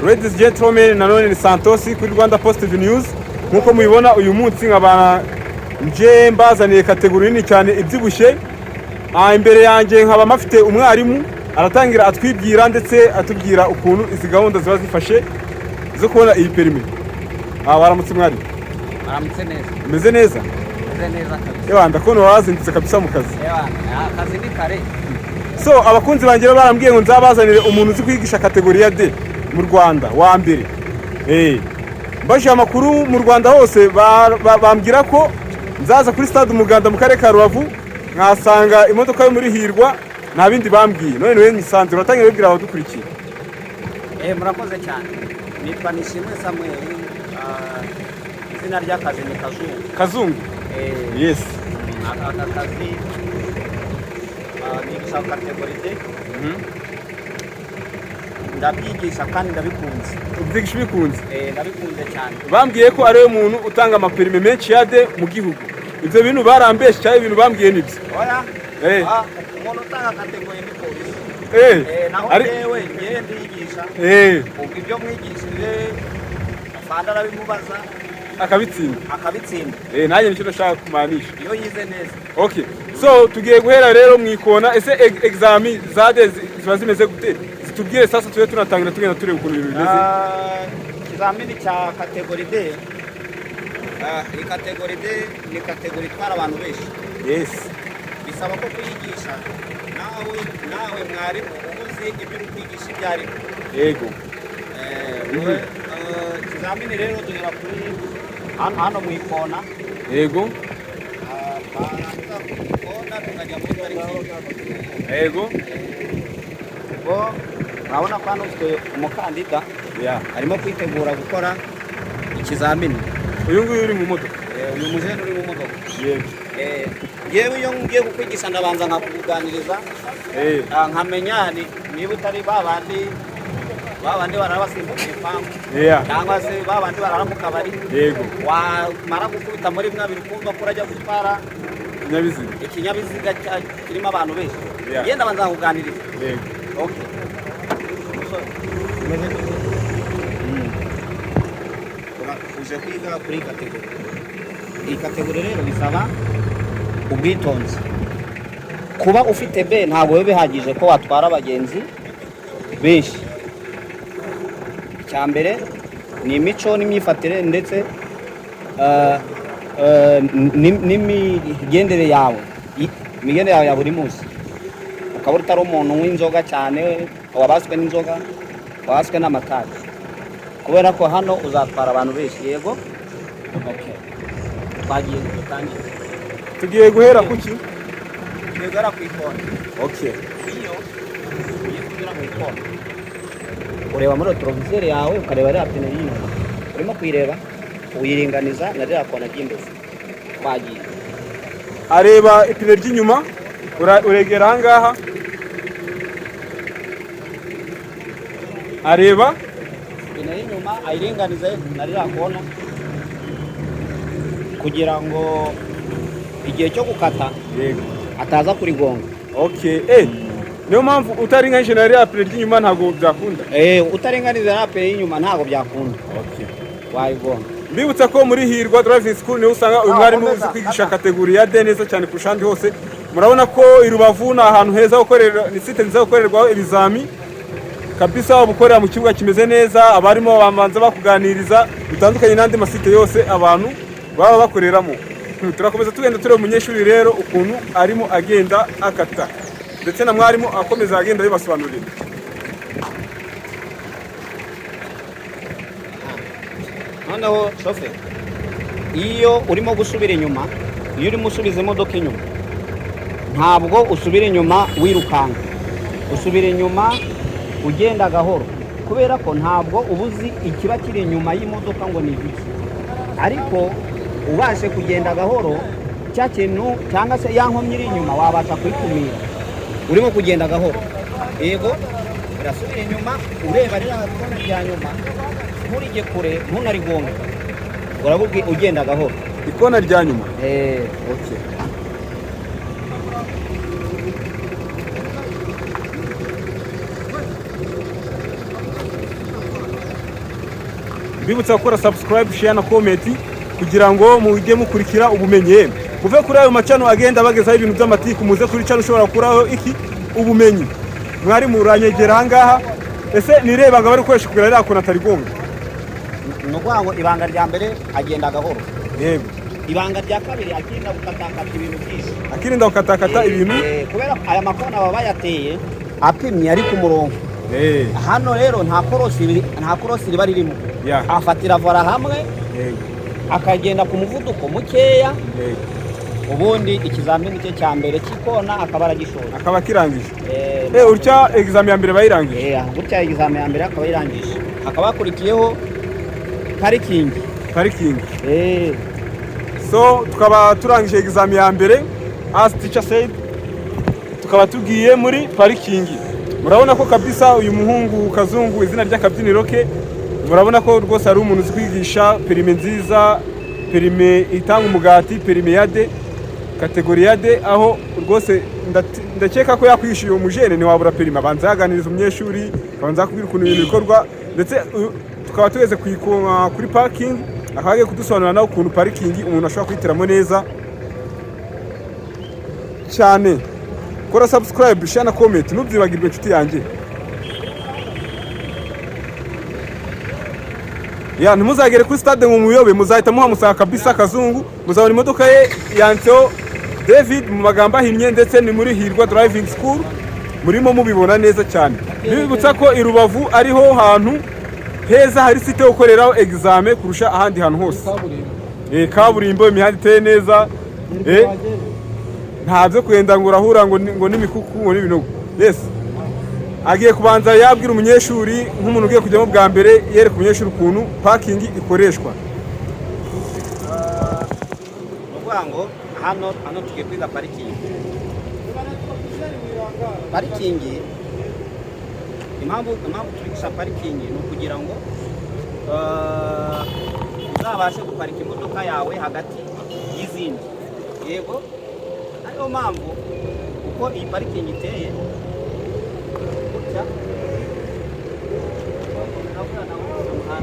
Ladies and gentlemen, nanone ni Santos kuri Rwanda Positive News. Nkuko mubibona uyu munsi nk'abana nje mbazaniye kategori nini cyane ibyibushye. Imbere yanjye nkaba mafite umwarimu aratangira atwibwira ndetse atubwira ukuntu izi gahunda ziba zifashe zo kubona iyi permis. Baramutse mwarimu. Baramutse neza. Meze neza? Meze neza kabisa. Ewa ndakona wazindutse kabisa mu kazi. Ewa akazi ni kare. So abakunzi bangira barambwiye ngo nzabazanire umuntu uzi kwigisha kategori ya D mu Rwanda wa mbere. Mbaje amakuru mu Rwanda hose bambwira ko nzaza kuri stade Umuganda mu karere ka Rubavu nkasanga imodoka yo muri Hirwa nta bindi bambwiye. None we nisanze uratangiye bibwira abadukurikiye. Murakoze cyane. Nitwa Nishimwe Samuel. Izina ry'akazi ni Kazungu. Kazungu? Yes. Aka kazi nigisha kategori D. Ndabyigisha kandi ndabikunze. Ubyigisha bikunze? Ndabikunze cyane. Bambwiye ko ari we muntu utanga amaperime menshi ya D mu gihugu. Ibyo bintu barambeshe cyane ibintu bambwiye nibyo. Oya. Umuntu utanga kategori ni polisi. Naho yewe ndiyigisha. Ubwo ibyo mwigishije afanda arabimubaza akabitsinda. Nanjye nicyo ndashaka kumanisha. Iyo yize neza. Okay. So tugiye guhera rero mwikona ese examen za D ziba zimeze gute? Zitubwire sasa tuwe tunatangira tugenda tureba ukuntu ibintu bimeze. Ikizamini cya kategori D. Iyi kategori D ni kategori itwara abantu benshi. Yes. Bisaba ko kuyigisha nawe mwarimu uzi ibyo uri kwigisha ibyo ari byo. Yego. Ikizamini rero duhera kuri hano mu ikona. Yego. Tukajya muri pariki. Yego. Urabona ko hano ufite umukandida arimo kwitegura gukora ikizamini. Uyu nguyu uri mu modoka? Uyu mujene uri mu modoka. Yego. Yewe iyo ngiye kukwigisha ndabanza nkakuganiriza nkamenya niba utari babandi barara basimbuka ipangu cyangwa se babandi barara mu kabari. Yego. Wamara gukubita muri mwabiri kumva ko urajya gutwara ikinyabiziga kirimo abantu benshi. Yenda banza kuganiriza. Yego. Okay. Uje kwiga kuri kategori. Iyi kategori rero bisaba ubwitonzi. Kuba ufite B ntabwo biba bihagije ko watwara abagenzi benshi. Cyambere ni imico n'imyifatire ndetse n'imigendere yawe. Imigendere yawe ya buri munsi. Ukaba utari umuntu w'inzoga cyane, wabaswe n'inzoga, wabaswe n'amatabi. Kubera ko hano uzatwara abantu benshi. Yego. Okay. Twagiye dutangiye. Tugiye guhera kuki? Tugiye guhera ku ikona. Okay. Iyo ugiye kugira mu ikona. Ureba muri retroviseur yawe ukareba ari apine y'inyuma. Urimo kuyireba uyiringaniza na rya kona ry'imbere. Twagiye. Areba ipine ry'inyuma uregera ahangaha. Areba ipine y'inyuma ayiringanize na rya kona kugira ngo igihe cyo gukata ataza kurigonga. Okay. Niyo mpamvu utaringanije na rya pine ry'inyuma ntabwo byakunda. Utaringaniza na pine y'inyuma ntabwo byakunda. Okay. Wayigonga. Mbibutsa ko muri Hirwa Driving School niho usanga uyu mwarimu uzi kwigisha kategori ya D neza cyane kurusha ahandi hose. Murabona ko i Rubavu ni ahantu heza gukorera, ni site nziza gukorerwaho ibizami kabisa. Ubukorera mu kibuga kimeze neza, abarimo bamanza bakuganiriza bitandukanye n'andi masite yose abantu baba bakoreramo. Turakomeza tugenda tureba umunyeshuri rero ukuntu arimo agenda akata ndetse na mwarimu akomeza agenda bibasobanurira. Noneho shoferi iyo urimo gusubira inyuma, iyo urimo usubiza imodoka inyuma ntabwo usubira inyuma wirukanka, usubira inyuma ugenda gahoro kubera ko ntabwo ubuzi ikiba kiri inyuma y'imodoka ngo ni iki. Ariko ubashe kugenda gahoro cya kintu cyangwa se ya nkomyi iri inyuma wabasha kuyikumira urimo kugenda gahoro. Yego urasubira inyuma ureba rya kona rya nyuma nturige kure ntunarigonga, urabubwi ugenda gahoro ikona rya nyuma. Okay. mbibutsa gukora subscribe, share na comment kugira ngo mujye mukurikira ubumenyi, muve kuri ayo macano agenda bagezaho ibintu by'amatiku, muze kuri channel ushobora kuraho iki ubumenyi. Mwari muranyegera ahangaha, ese nireba ngo bari gukoresha kugira rero akona tarigonga. Nukuvuga ngo ibanga rya mbere agenda gahoro. Yego. Ibanga rya kabiri akirinda gukatakata ibintu byinshi. Akirinda gukatakata ibintu kubera aya makona baba bayateye apimye ari ku murongo. Hano rero nta korosi riba ririmo. Afatira vara hamwe akagenda ku muvuduko mukeya, ubundi ikizamini cye cya mbere cy'ikona akaba aragishoje, akaba kirangije. Urya examen ya mbere bayirangije. Urya examen ya mbere akaba yirangije, akaba yakurikiyeho parikingi. So tukaba turangije examen ya mbere, as teacher said, tukaba tugiye muri parikingi. Murabona ko kabisa uyu muhungu Kazungu izina ry'akabyiniro ke, murabona ko rwose ari umuntu uzi kwigisha perime nziza, perime itanga umugati, perime ya D, kategori ya D, aho rwose ndakeka ko yakwishyuye umujene ntiwabura perime. Abanza yaganiriza umunyeshuri, abanza kubwira ukuntu ibintu bikorwa, ndetse tukaba tugeze kuri parking, akaba agiye kudusobanurira nawe ukuntu parikingi umuntu ashobora kwihitiramo neza cyane. Kora subscribe, share na comment, ntubyibagirwe inshuti yanjye. Ntimuzagere kuri stade mu muyobe, muzahita muhamusanga kabisa Kazungu, muzabona imodoka ye yanditseho David mu magambo ahinnye, ndetse ni muri Hirwa Driving School, murimo mubibona neza cyane. Bibutsa ko i Rubavu ariho hantu heza hari site yo gukoreraho examen kurusha ahandi hantu hose. Kaburimbo, imihanda iteye neza, ntabyo kwenda ngo urahura ngo n'imikuku ngo n'ibinogo. Yes, agiye kubanza yabwira umunyeshuri nk'umuntu ugiye kujyamo bwa mbere, yereka umunyeshuri ukuntu parking ikoreshwa. Nukuvuga ngo hano tugiye kwiga parikingi. Impamvu twigisha parikingi ni ukugira ngo uzabashe guparika imodoka yawe hagati y'izindi. Yego, ariyo mpamvu uko iyi parikingi iteye gutya,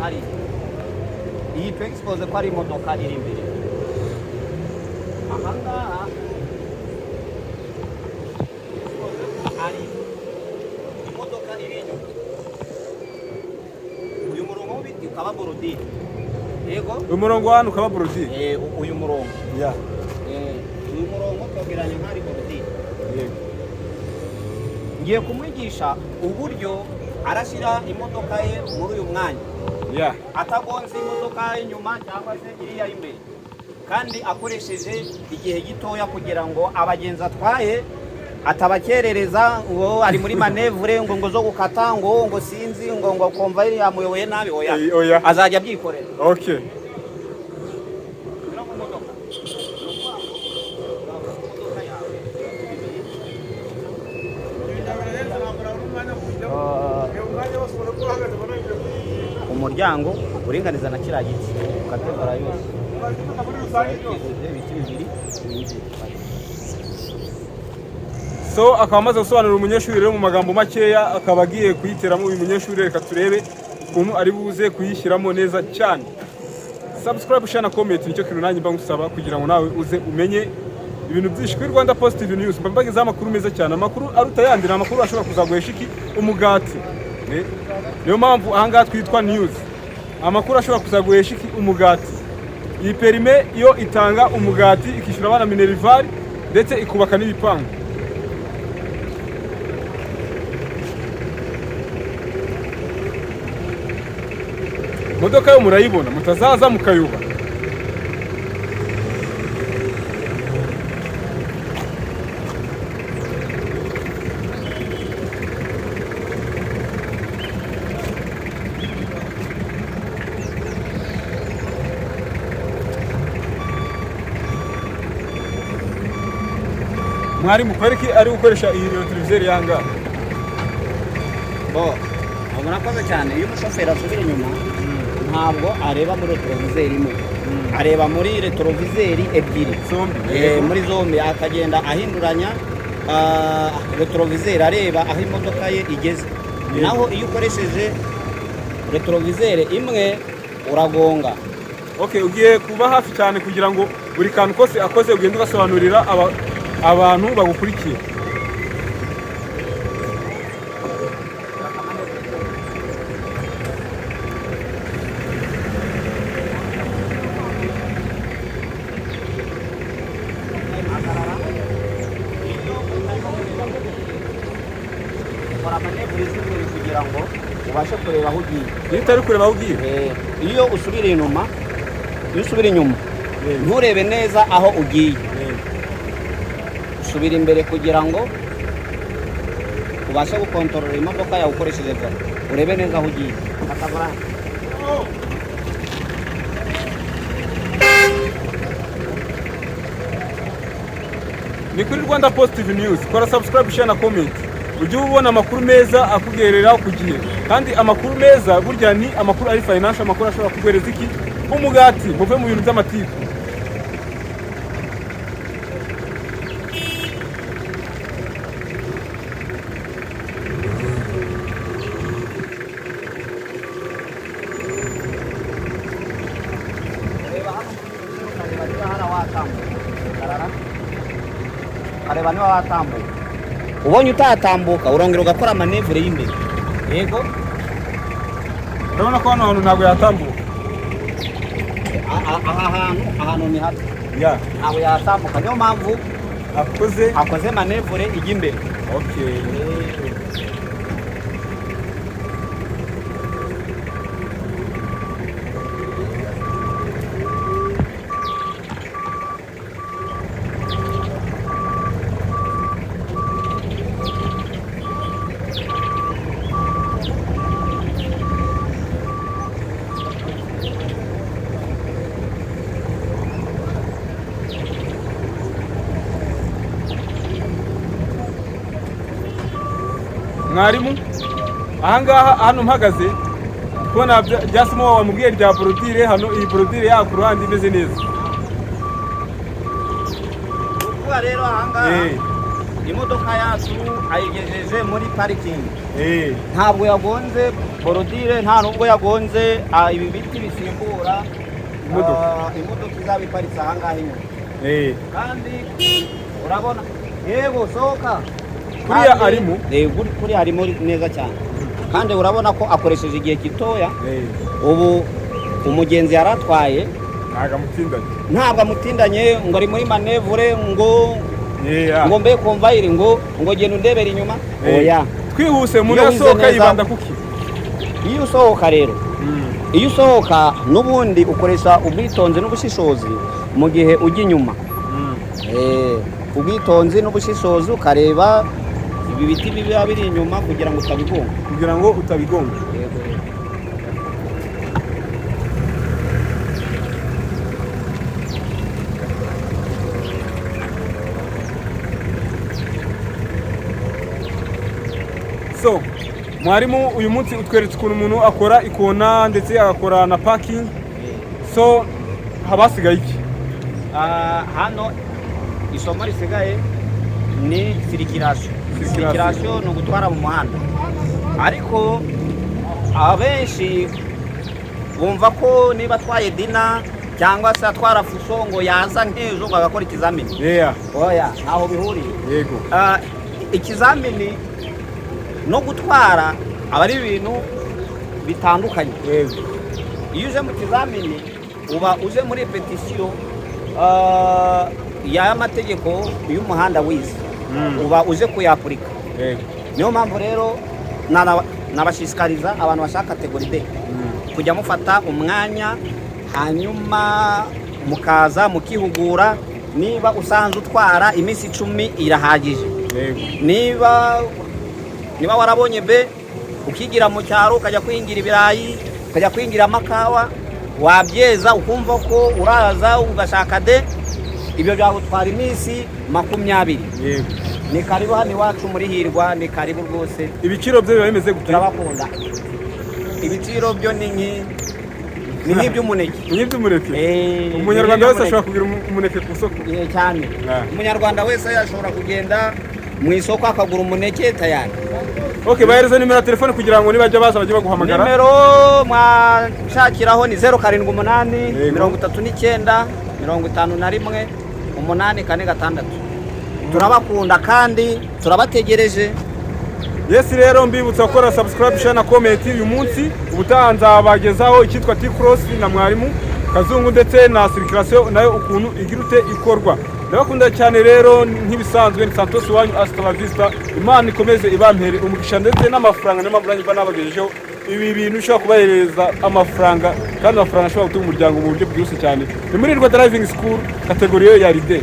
hari iyi twexpose ko ari imodoka iri imbere. Aha ngaha hari imodoka iri inyuma. Uyu murongo w'ibiti ukaba borodire. Yego, uyu murongo hano ukaba borodire. Uyu murongo uyu murongo twabwiranye nk'ari borodire. Ngiye kumwigisha uburyo arashyira imodoka ye muri uyu mwanya, atagonze imodoka y'inyuma cyangwa se iriya y'imbere, kandi akoresheje igihe gitoya kugira ngo abagenzi atwaye atabakerereza ngo ari muri manevure ngo zo gukata ngo sinzi ngo komva yamuyoboye nabi. Oya, azajya abyikorera. Okay. Umuryango uringaniza na kiriya giti ukategura yose. So akaba amaze gusobanurira umunyeshuri rero mu magambo makeya, akaba agiye kuyiteramo uyu munyeshuri. Reka turebe ukuntu ari buze kuyishyiramo neza cyane. Subscribe, share na comment, nicyo kintu nanjye mba ngusaba kugira ngo nawe uze umenye ibintu byinshi kuri Rwanda Positive News. Mbagezaho amakuru meza cyane, amakuru aruta yandi, amakuru ashobora kuzaguhesha iki umugati. Niyo mpamvu ahangaha twitwa news, amakuru ashobora kuzaguhesha iki umugati. Iyi perime iyo itanga umugati, ikishyura abana minerval, ndetse ikubaka n'ibipangu. Imodoka yo murayibona, mutazaza mukayuba. Mwarimu kwereki ari gukoresha iyi televiziyo yanga. Murakoze cyane. Iyo umushoferi asubira inyuma ntabwo areba muri retroviseri imwe, areba muri retroviseri ebyiri, muri zombi akagenda ahinduranya retroviseri areba aho imodoka ye igeze. Naho iyo ukoresheje retroviseri imwe uragonga. Okay, ugiye kuba hafi cyane kugira ngo buri kantu kose akoze ugende ugasobanurira abantu bagukurikiye. Kugira ngo ubashe kureba aho ugiye. Iyo utari kureba aho ugiye, iyo usubira inyuma nturebe neza aho ugiye, usubira imbere kugira ngo ubashe gukontorora imodoka yawe ukoresheje vola, urebe neza aho ugiye. ni kuri Rwanda Positive News. Kora subscribe, share na comment. Ujye ubona amakuru meza akugerera ku gihe, kandi amakuru meza burya ni amakuru ari financial, amakuru ashobora kuguhereza iki umugati muve mu bintu by'amatiku. Areba niba watambuka, ubonye utatambuka urongera ugakora manevure y'imbere. Yego, urabona ko hano hantu ntabwo yatambuka. aha hantu ni hato, ntabwo yatambuka, niyo mpamvu akoze manevure ijya imbere. Okay. Mwarimu, ahangaha hano mpagaze kubona byasimo wamubwiye rya brodire hano, iyi brodire ya ku ruhande imeze neza. Kuba rero ahangaha imodoka yacu ayigejeje muri parikingi, ntabwo yagonze brodire, nta nubwo yagonze ibi biti bisimbura imodoka izaba iparitse ahangaha inyuma. Kandi urabona, yego sohoka kuriya arimo, kuriya harimo neza cyane, kandi urabona ko akoresheje igihe gitoya. Ubu umugenzi yaratwaye ntabwo amutindanye ngo ari muri manevure ngo mbe komvayiri ngo genda undebera inyuma. Oya, twihuse umuntu yasohoka yibanda kuki. Iyo usohoka rero, iyo usohoka n'ubundi ukoresha ubwitonzi n'ubushishozi mu gihe ujya inyuma. Ubwitonzi n'ubushishozi ukareba ibi biti biba biri inyuma kugira ngo utabigonga. So mwarimu, uyu munsi utweretse ukuntu umuntu akora ikona ndetse agakora na parking. So habasigaye iki? Hano isomo risigaye ni sirikirasyo. Sirikirasyo ni ugutwara mu muhanda, ariko abenshi bumva ko niba atwaye dina cyangwa se atwara fuso ngo yaza nk'ejo ngo agakora ikizamini. Oya, ntaho bihuriye. Yego, ikizamini no gutwara aba ari ibintu bitandukanye. Iyo uje mu kizamini uba uje muri repetisiyo y'amategeko y'umuhanda wize, uba uje kuyapurika. Niyo mpamvu rero nabashishikariza abantu bashaka kategori D kujya mufata umwanya, hanyuma mukaza mukihugura. Niba usanze utwara iminsi 10 irahagije. Niba warabonye B ukigira mu cyaro ukajya kwingira ibirayi, ukajya kwingira amakawa, wabyeza ukumva ko uraza ugashaka D, ibyo byagutwara iminsi 20. Ni karibu hano iwacu muri Hirwa, ni karibu rwose. Ibiciro byo biba bimeze gute? Turabakunda. Ibiciro byo ni nk'iby'umuneke. Umunyarwanda wese ashobora kugira umuneke ku isoko. Cyane. Umunyarwanda wese ashobora kugenda mu isoko akagura umuneke tayari. Okay, bahereza nimero ya telefone kugira ngo nibajya baza bajye baguhamagara. Nimero mwashakiraho ni 078 39 51 846. Turabakunda kandi turabategereje. Yes rero mbibutsa gukora subscribe, share na comment uyu munsi. Ubutaha nzabagezaho icyitwa T-Cross na mwarimu Kazungu ndetse na circulation nayo ukuntu igirute ikorwa. Ndabakunda cyane rero nk'ibisanzwe, ni Santos wanyu, hasta la vista. Imana ikomeze ibampere umugisha ndetse n'amafaranga n'amafaranga banabagejejeho ibi bintu ushobora kubahereza amafaranga, kandi amafaranga ashobora gutunga umuryango mu buryo bwihuse cyane. Ni muri Rwanda Driving School kategori ya leader.